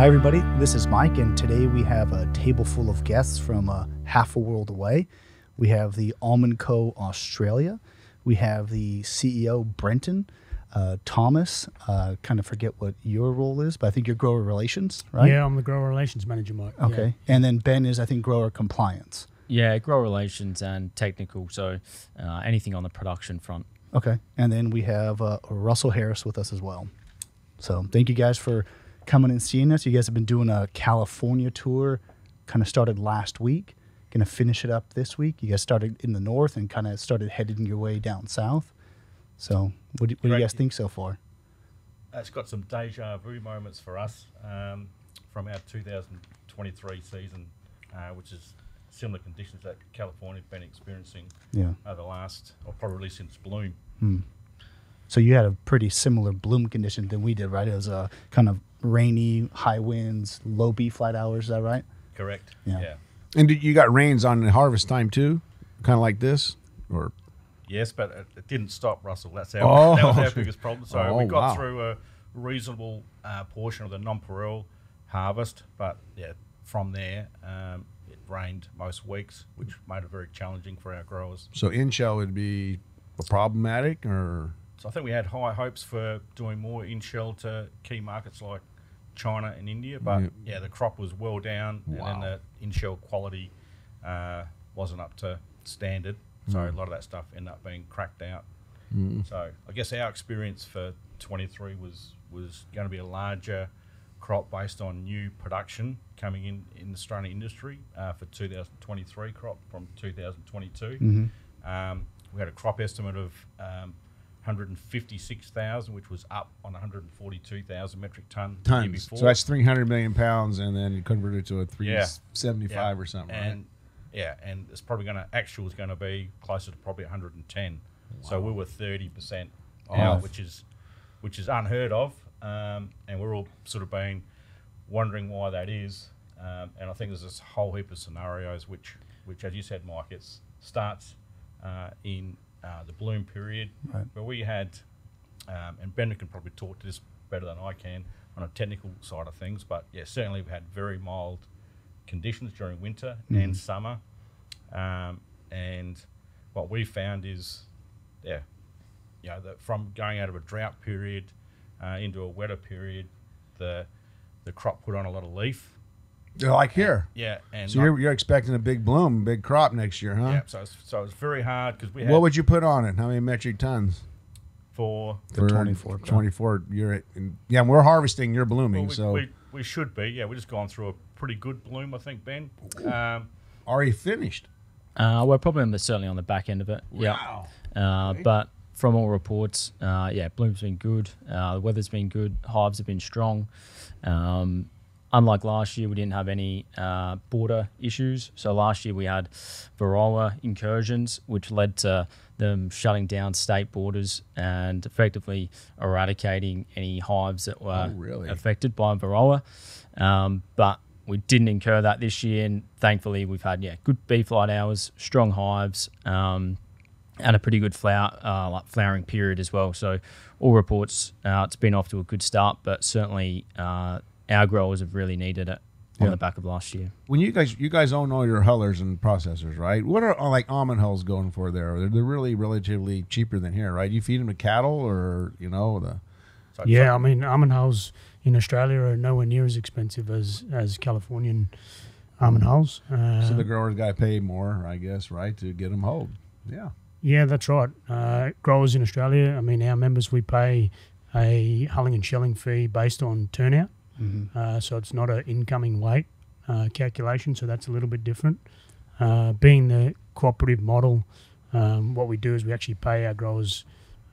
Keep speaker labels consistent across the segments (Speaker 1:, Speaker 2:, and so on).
Speaker 1: Hi, everybody. This is Mike, and today we have a table full of guests from half a world away. We have the Almond Co. Australia. We have the CEO, Brenton. Thomas, kind of forget what your role is, but I think you're grower relations, right?
Speaker 2: Yeah, I'm the grower relations manager, Mike.
Speaker 1: Okay.
Speaker 2: Yeah.
Speaker 1: And then Ben is, I think, grower compliance.
Speaker 3: Yeah, grower relations and technical, so anything on the production front.
Speaker 1: Okay. And then we have Russell Harris with us as well. So thank you guys for coming and seeing us. You guys have been doing a California tour, kind of started last week, going to finish it up this week. You guys started in the north and kind of started heading your way down south. So what do you guys think so far?
Speaker 4: It's got some deja vu moments for us from our 2023 season, which is similar conditions that California have been experiencing over the last, or probably since bloom.
Speaker 1: So you had a pretty similar bloom condition than we did, right? It was a kind of rainy, high winds, low bee flight hours. Is that right?
Speaker 4: Correct.
Speaker 1: Yeah.
Speaker 5: And you got rains on the harvest time too, kind of like this, or?
Speaker 4: Yes, but it didn't stop, Russell. That was our biggest problem. So we got through a reasonable portion of the nonpareil harvest, but yeah, from there it rained most weeks, which made it very challenging for our growers.
Speaker 5: So in-shell would be problematic, or?
Speaker 4: So I think we had high hopes for doing more in-shell to key markets like China and India, but the crop was well down, and then the in-shell quality wasn't up to standard. So a lot of that stuff ended up being cracked out. So I guess our experience for 23 was going to be a larger crop based on new production coming in the Australian industry for 2023 crop from 2022. We had a crop estimate of 156,000, which was up on 142,000 metric tons the year before.
Speaker 5: So that's 300 million pounds, and then you convert it to a 375 or something,
Speaker 4: and and it's probably actual is going to be closer to probably 110. Wow. So we were 30% out, which is unheard of, and we're all sort of been wondering why that is. And I think there's this whole heap of scenarios, which as you said, Mike, it starts in the bloom period, where we had, and Ben can probably talk to this better than I can on a technical side of things, but yeah, certainly we've had very mild conditions during winter and summer, and what we found is, that from going out of a drought period into a wetter period, the crop put on a lot of leaf.
Speaker 5: Like here.
Speaker 4: And
Speaker 5: so you're expecting a big bloom, big crop next year, huh?
Speaker 4: Yeah, so it's very hard because we had.
Speaker 5: What would you put on it? How many metric tons?
Speaker 4: For
Speaker 1: 24.
Speaker 5: 24. We're harvesting. You're blooming,
Speaker 4: we should be. Yeah, we've just gone through a pretty good bloom, I think, Ben.
Speaker 5: Are you finished?
Speaker 3: We're probably certainly on the back end of it.
Speaker 5: Wow.
Speaker 3: Yeah. But from all reports, bloom's been good. The weather's been good. Hives have been strong. Unlike last year, we didn't have any border issues. So last year we had Varroa incursions, which led to them shutting down state borders and effectively eradicating any hives that were affected by Varroa. But we didn't incur that this year, and thankfully we've had good bee flight hours, strong hives, and a pretty good flowering period as well. So all reports, it's been off to a good start, but certainly our growers have really needed it on the back of last year.
Speaker 5: When you guys own all your hullers and processors, right? What are like almond hulls going for there? They're really relatively cheaper than here, right? You feed them to cattle, or
Speaker 2: I mean, almond hulls in Australia are nowhere near as expensive as Californian almond hulls.
Speaker 5: So the growers got to pay more, I guess, right, to get them hulled.
Speaker 2: Yeah, that's right. Growers in Australia, I mean, our members, we pay a hulling and shelling fee based on turnout. So it's not an incoming weight calculation, so that's a little bit different. Being the cooperative model, what we do is we actually pay our growers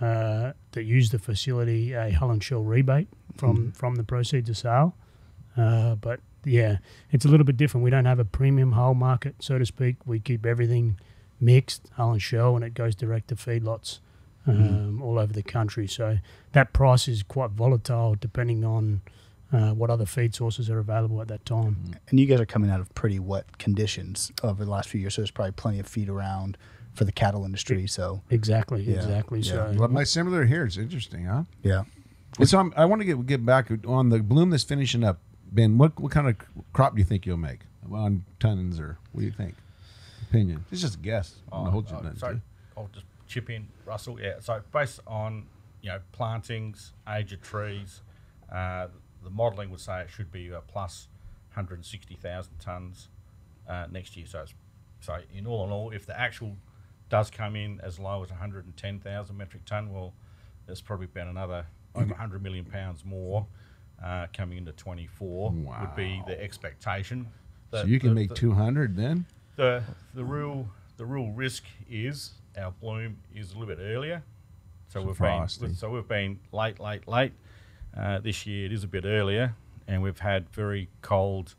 Speaker 2: that use the facility a hull and shell rebate from the proceeds of sale. But yeah, it's a little bit different. We don't have a premium hull market, so to speak. We keep everything mixed, hull and shell, and it goes direct to feedlots all over the country. So that price is quite volatile depending on what other feed sources are available at that time.
Speaker 1: And you guys are coming out of pretty wet conditions over the last few years, so there's probably plenty of feed around for the cattle industry. So
Speaker 2: exactly.
Speaker 5: So well, similar here. It's interesting, huh?
Speaker 1: Yeah.
Speaker 5: So I want to get back on the bloom that's finishing up Ben, what kind of crop do you think you'll make on tons, or what do you think? Opinion. It's just a guess.
Speaker 4: So I'll just chip in, Russell. Yeah. So based on plantings, age of trees, the modelling would say it should be plus 160,000 tonnes next year. So in all, if the actual does come in as low as 110,000 metric tonne, well, there's probably about another over 100 million pounds more coming into 24.
Speaker 5: Wow.
Speaker 4: Would be the expectation.
Speaker 5: So you can make 200 then?
Speaker 4: The real risk is our bloom is a little bit earlier. So we've been late. This year it is a bit earlier, and we've had very cold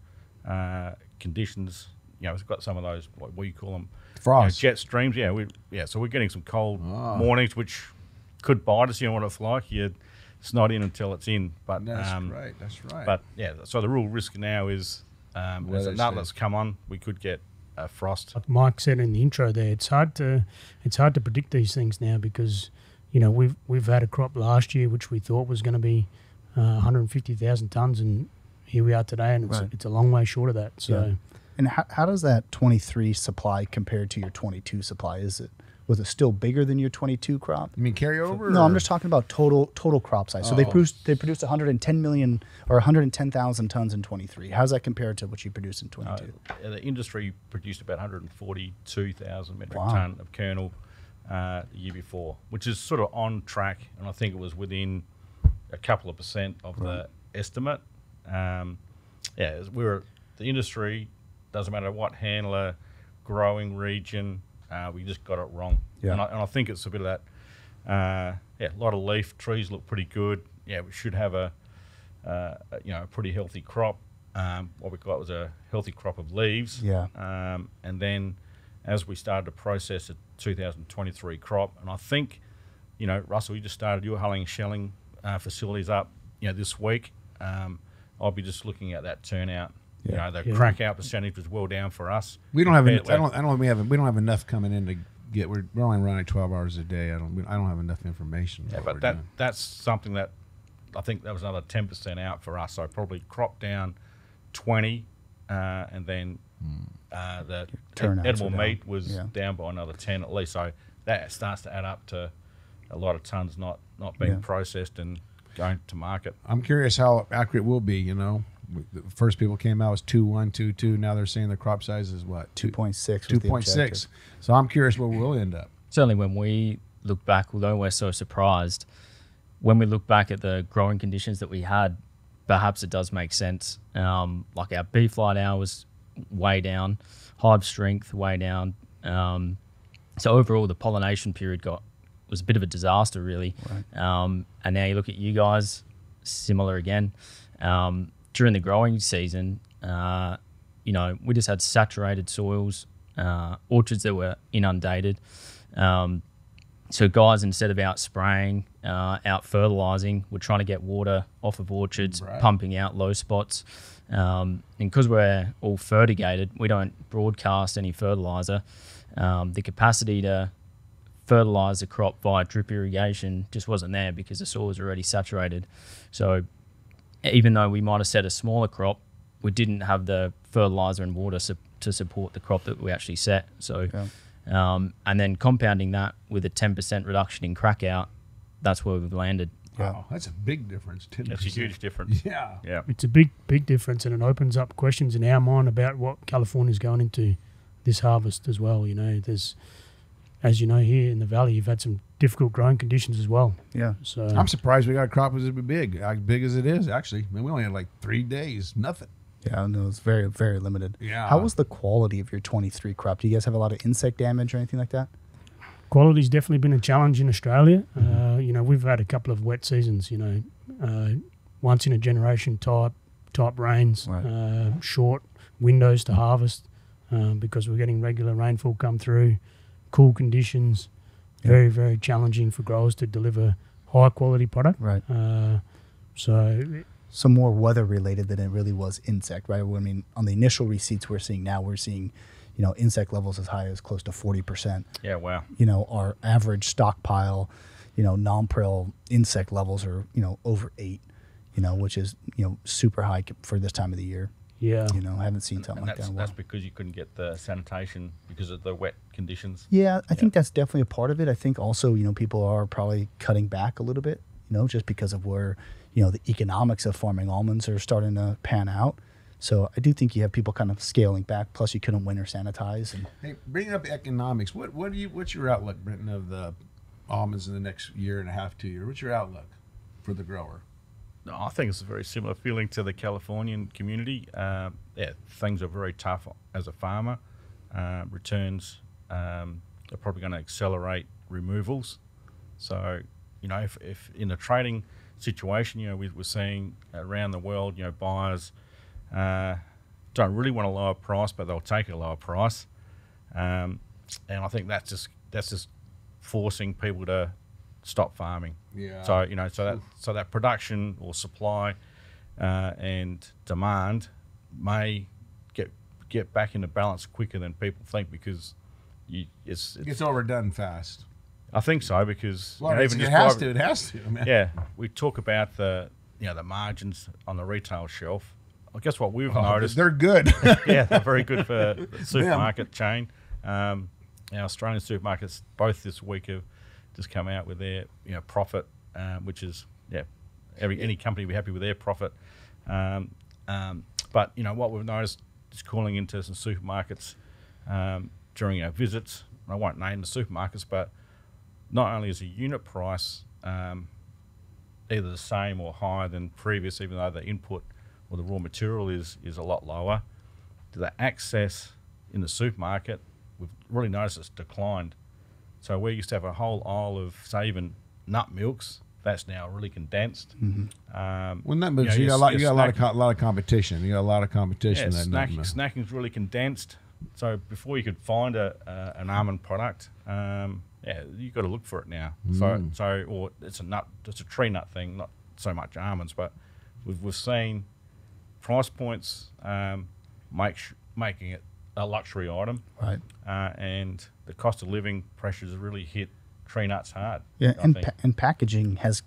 Speaker 4: conditions. We've got some of those, what you call them,
Speaker 5: frost,
Speaker 4: jet streams. So we're getting some cold mornings, which could bite us. You know what it's like. It's not in until it's in. But
Speaker 5: that's right. That's right.
Speaker 4: But so the real risk now is as a nutlets come on, we could get frost.
Speaker 2: Like Mike said in the intro there, it's hard to predict these things now because we've had a crop last year which we thought was going to be 150,000 tonnes, and here we are today, and it's a long way short of that. So.
Speaker 1: Yeah. And how does that 23 supply compare to your 22 supply? Was it still bigger than your 22 crop?
Speaker 5: You mean carryover?
Speaker 1: No, I'm just talking about total crop size. So they produced 110 million or 110,000 tons in 23. How does that compare to what you produced in 22?
Speaker 4: The industry produced about 142,000 metric tonne of kernel the year before, which is sort of on track, and I think it was within a couple of % of the estimate. The industry, doesn't matter what handler, growing region, we just got it wrong.
Speaker 1: Yeah.
Speaker 4: And I think it's a bit of that. A lot of leaf, trees look pretty good. Yeah, we should have a pretty healthy crop. What we got was a healthy crop of leaves.
Speaker 1: Yeah.
Speaker 4: And then as we started to process the 2023 crop, and I think, Russell, you just started your hulling and shelling facilities up, this week. I'll be just looking at that turnout.
Speaker 1: Yeah.
Speaker 4: The crack out percentage was well down for us.
Speaker 5: We don't have. We don't have enough coming in to get. We're only running 12 hours a day. I don't have enough information.
Speaker 4: Yeah, but that's something that I think that was another 10% out for us. So probably crop down 20, and then the edible meat was down by another 10 at least. So that starts to add up to a lot of tons not being processed and going to market.
Speaker 5: I'm curious how accurate we'll be. The first people came out was 2.1, 2.2. Now they're saying the crop size is what?
Speaker 1: 2.6.
Speaker 5: 2.6. So I'm curious where we'll end up.
Speaker 3: Certainly when we look back, although we're so surprised, when we look back at the growing conditions that we had, perhaps it does make sense. Like our bee flight hours way down, hive strength way down. So overall the pollination period was a bit of a disaster really. Right. And now you look at you guys, similar again. During the growing season, we just had saturated soils, orchards that were inundated. So guys, instead of out spraying, out fertilising, we're trying to get water off of orchards, pumping out low spots. And because we're all fertigated, we don't broadcast any fertiliser. The capacity to fertilise the crop via drip irrigation just wasn't there because the soil was already saturated. So even though we might have set a smaller crop, we didn't have the fertiliser and water to support the crop that we actually set. So, and then compounding that with a 10% reduction in crack out, that's where we've landed.
Speaker 5: Wow, that's a big difference. 10%.
Speaker 4: That's a huge difference.
Speaker 5: Yeah.
Speaker 2: It's a big difference, and it opens up questions in our mind about what California's going into this harvest as well. There's, as you know, here in the valley, you've had some difficult growing conditions as well. Yeah. So
Speaker 5: I'm surprised we got a crop as big as it is. Actually, we only had like 3 days, nothing.
Speaker 1: Yeah, no, it's very, very limited.
Speaker 5: Yeah.
Speaker 1: How was the quality of your 23 crop? Do you guys have a lot of insect damage or anything like that?
Speaker 2: Quality's definitely been a challenge in Australia. We've had a couple of wet seasons. Once in a generation type rains, short windows to harvest because we're getting regular rainfall come through. Cool conditions, very, very challenging for growers to deliver high quality product.
Speaker 1: Right.
Speaker 2: So
Speaker 1: more weather related than it really was insect, right? I mean, on the initial receipts we're seeing, insect levels as high as close to 40%.
Speaker 4: Yeah, wow.
Speaker 1: Our average stockpile, non-prill insect levels are, over 8. which is super high for this time of the year.
Speaker 2: Yeah.
Speaker 1: I haven't seen something
Speaker 4: And
Speaker 1: like that in a while.
Speaker 4: that's because you couldn't get the sanitation because of the wet conditions.
Speaker 1: Yeah, I think that's definitely a part of it. I think also, people are probably cutting back a little bit, just because of where, the economics of farming almonds are starting to pan out. So I do think you have people kind of scaling back. Plus, you couldn't winter sanitize. And
Speaker 5: Hey, bringing up economics, what's your outlook, Brenton, of the almonds in the next year and a half, 2 years? What's your outlook for the grower?
Speaker 4: No, I think it's a very similar feeling to the Californian community. Things are very tough as a farmer. Returns are probably going to accelerate removals. So, if in a trading situation, we're seeing around the world, buyers don't really want a lower price, but they'll take a lower price. And I think that's just forcing people to stop farming.
Speaker 5: Yeah.
Speaker 4: So that production or supply and demand may get back into balance quicker than people think because
Speaker 5: It gets overdone fast.
Speaker 4: I think so because
Speaker 5: Well,
Speaker 4: even
Speaker 5: it
Speaker 4: just
Speaker 5: has to, man.
Speaker 4: yeah, we talk about the margins on the retail shelf. I guess what we've noticed,
Speaker 5: They're good.
Speaker 4: yeah, they're very good for the supermarket chain. Our Australian supermarkets both this week have just come out with their profit, which is any company will be happy with their profit. But what we've noticed is calling into some supermarkets during our visits. I won't name the supermarkets, but not only is the unit price either the same or higher than previous, even though the input or the raw material is a lot lower, the access in the supermarket, we've really noticed it's declined. So we used to have a whole aisle of, say, even nut milks. That's now really condensed.
Speaker 5: Well, nut milks, you got a lot of competition. You got a lot of competition.
Speaker 4: Yeah,
Speaker 5: in that nut milk.
Speaker 4: snacking's really condensed. So before you could find an almond product, you got to look for it now. Or it's a tree nut thing, not so much almonds. But we've seen price points making it a luxury item,
Speaker 1: right.
Speaker 4: and the cost of living pressures have really hit tree nuts hard.
Speaker 1: Yeah,
Speaker 4: I think.
Speaker 1: and packaging has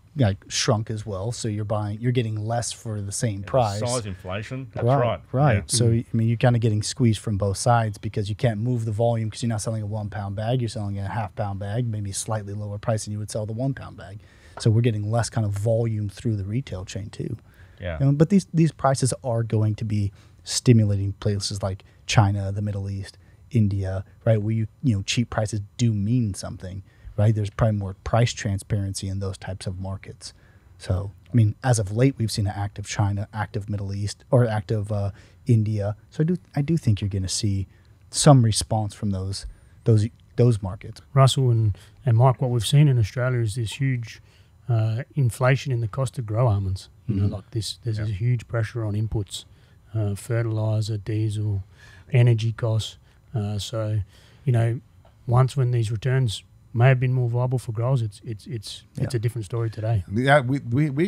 Speaker 1: shrunk as well. So you're getting less for the same price.
Speaker 4: Size inflation. That's right.
Speaker 1: Right.
Speaker 4: Yeah.
Speaker 1: So you're kind of getting squeezed from both sides because you can't move the volume because you're not selling a 1 pound bag. You're selling a half-pound bag, maybe slightly lower price than you would sell the 1 pound bag. So we're getting less kind of volume through the retail chain too.
Speaker 4: Yeah.
Speaker 1: But these prices are going to be stimulating places like China, the Middle East, India, right? Where cheap prices do mean something, right? There's probably more price transparency in those types of markets. So, as of late, we've seen an active China, active Middle East, or active India. So I do think you're going to see some response from those markets.
Speaker 2: Russell and Mike, what we've seen in Australia is this huge inflation in the cost to grow almonds. There's a huge pressure on inputs, fertilizer, diesel, energy costs. Once when these returns may have been more viable for growers, it's a different story today.
Speaker 5: Yeah, we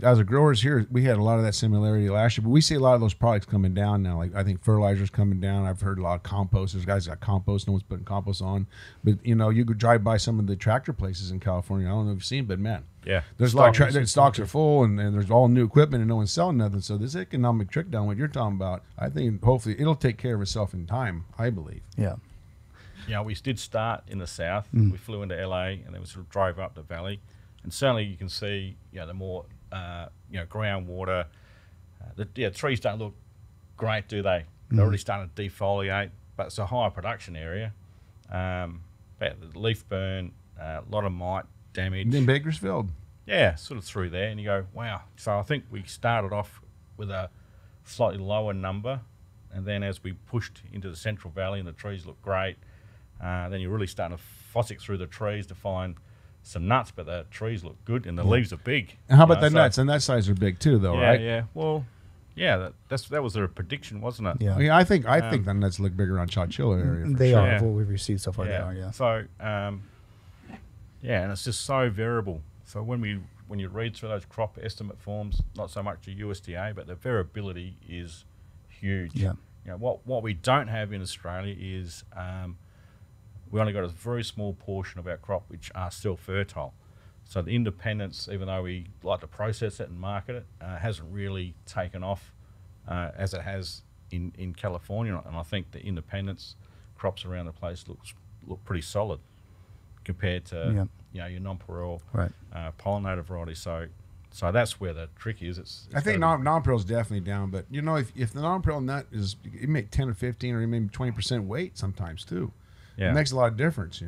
Speaker 5: as a growers here, we had a lot of that similarity last year, but we see a lot of those products coming down now. Like I think fertilizer's coming down. I've heard a lot of compost. There's guys that got compost. No one's putting compost on. But you could drive by some of the tractor places in California. I don't know if you've seen, but man,
Speaker 4: Yeah.
Speaker 5: there's a lot of their stocks are full and there's all new equipment and no one's selling nothing. So this economic trick down what you're talking about, I think hopefully it'll take care of itself in time. I believe.
Speaker 1: Yeah.
Speaker 4: We did start in the south. We flew into LA and then we sort of drove up the valley. And certainly you can see, the more, groundwater. The trees don't look great, do they? They're already starting to defoliate, but it's a higher production area. But the leaf burn, a lot of mite damage.
Speaker 5: In Bakersfield.
Speaker 4: Yeah, sort of through there. And you go, wow. So I think we started off with a slightly lower number. And then as we pushed into the Central Valley and the trees look great, then you're really starting to fossick through the trees to find some nuts, but the trees look good and the leaves are big.
Speaker 5: And how about the nuts? And that size are big too, though, right?
Speaker 4: Yeah. Well, yeah, that was their prediction, wasn't it?
Speaker 1: Yeah.
Speaker 5: I think the nuts look bigger on Chowchilla area.
Speaker 1: They
Speaker 5: sure.
Speaker 1: are.
Speaker 4: Yeah.
Speaker 1: What we've received so far, they are, yeah.
Speaker 4: So, and it's just so variable. So when you read through those crop estimate forms, not so much the USDA, but the variability is huge.
Speaker 1: Yeah.
Speaker 4: What we don't have in Australia is we only got a very small portion of our crop which are still fertile. So the independence, even though we like to process it and market it, hasn't really taken off as it has in California. And I think the independence crops around the place look pretty solid compared to your nonpareil pollinator variety. So that's where the trick is.
Speaker 5: I think nonpareil is definitely down, but if the nonpareil nut is, it may 10 or 15 or maybe 20% weight sometimes too.
Speaker 4: Yeah.
Speaker 5: It makes a lot of difference,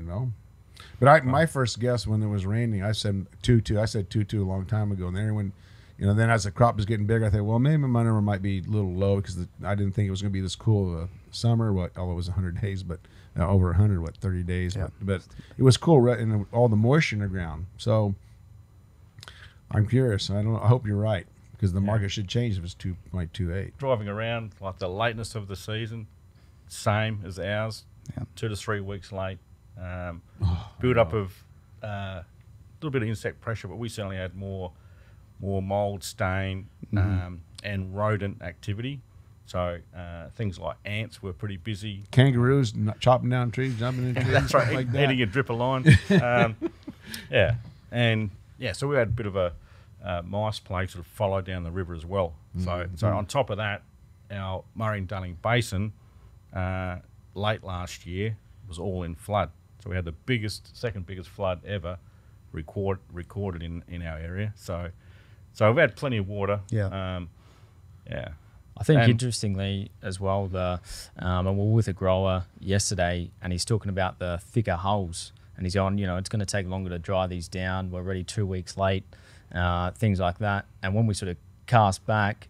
Speaker 5: But my first guess when it was raining, I said 2-2. I said 2-2 a long time ago, and everyone, then as the crop was getting bigger, I thought, well, maybe my number might be a little low because I didn't think it was going to be this cool of a summer. Although it was 100 days, but over 100, 30 days. Yeah. But it was cool, and all the moisture in the ground. So I'm curious. I hope you're right because the market should change if it's 2.28.
Speaker 4: Driving around, like the lateness of the season, same as ours.
Speaker 1: Yeah.
Speaker 4: 2 to 3 weeks late. Build up of a little bit of insect pressure, but we certainly had more mold, stain, and rodent activity. So things like ants were pretty busy.
Speaker 5: Kangaroos chopping down trees, jumping in trees.
Speaker 4: That's right,
Speaker 5: like that.
Speaker 4: eating a dripper line. So we had a bit of a mice plague sort of follow down the river as well. So on top of that, our Murray and Darling Basin late last year was all in flood. So we had the second biggest flood ever recorded in our area. So we've had plenty of water.
Speaker 1: Yeah.
Speaker 3: I think interestingly as well, and we're with a grower yesterday, and he's talking about the thicker hulls, and he's going, it's going to take longer to dry these down. We're already 2 weeks late, things like that. And when we sort of cast back,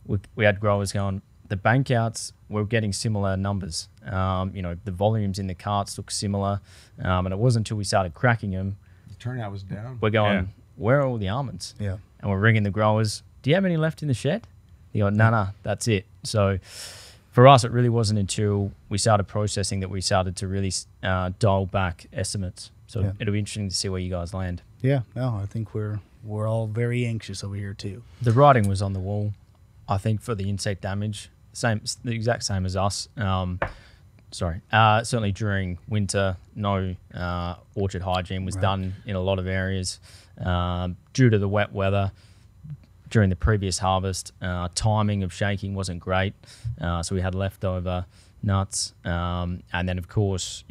Speaker 3: we had growers going, the bank outs, we're getting similar numbers. The volumes in the carts look similar, and it wasn't until we started cracking them.
Speaker 5: The turnout was down.
Speaker 3: We're going, where are all the almonds?
Speaker 1: Yeah.
Speaker 3: And we're ringing the growers, do you have any left in the shed? They go, nah, that's it. So for us, it really wasn't until we started processing that we started to really dial back estimates. So it'll be interesting to see where you guys land.
Speaker 1: Yeah, no, I think we're all very anxious over here too.
Speaker 3: The writing was on the wall, I think, for the insect damage. The exact same as us. Certainly during winter, no orchard hygiene was done in a lot of areas due to the wet weather. During the previous harvest, timing of shaking wasn't great, so we had leftover nuts, and then of course,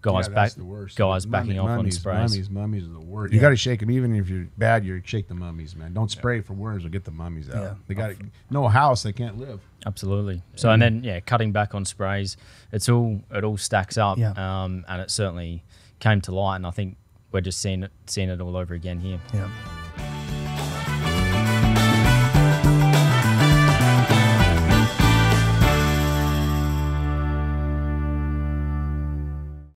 Speaker 3: guys backing off on sprays.
Speaker 5: Mummies are the worst. You got to shake them, even if you're bad. You shake the mummies, man. Don't spray for worms or get the mummies out.
Speaker 1: Yeah.
Speaker 5: They got no house, they can't live.
Speaker 3: Absolutely. So and then cutting back on sprays, it all stacks up, and it certainly came to light, and I think we're just seeing it all over again here.
Speaker 1: Yeah.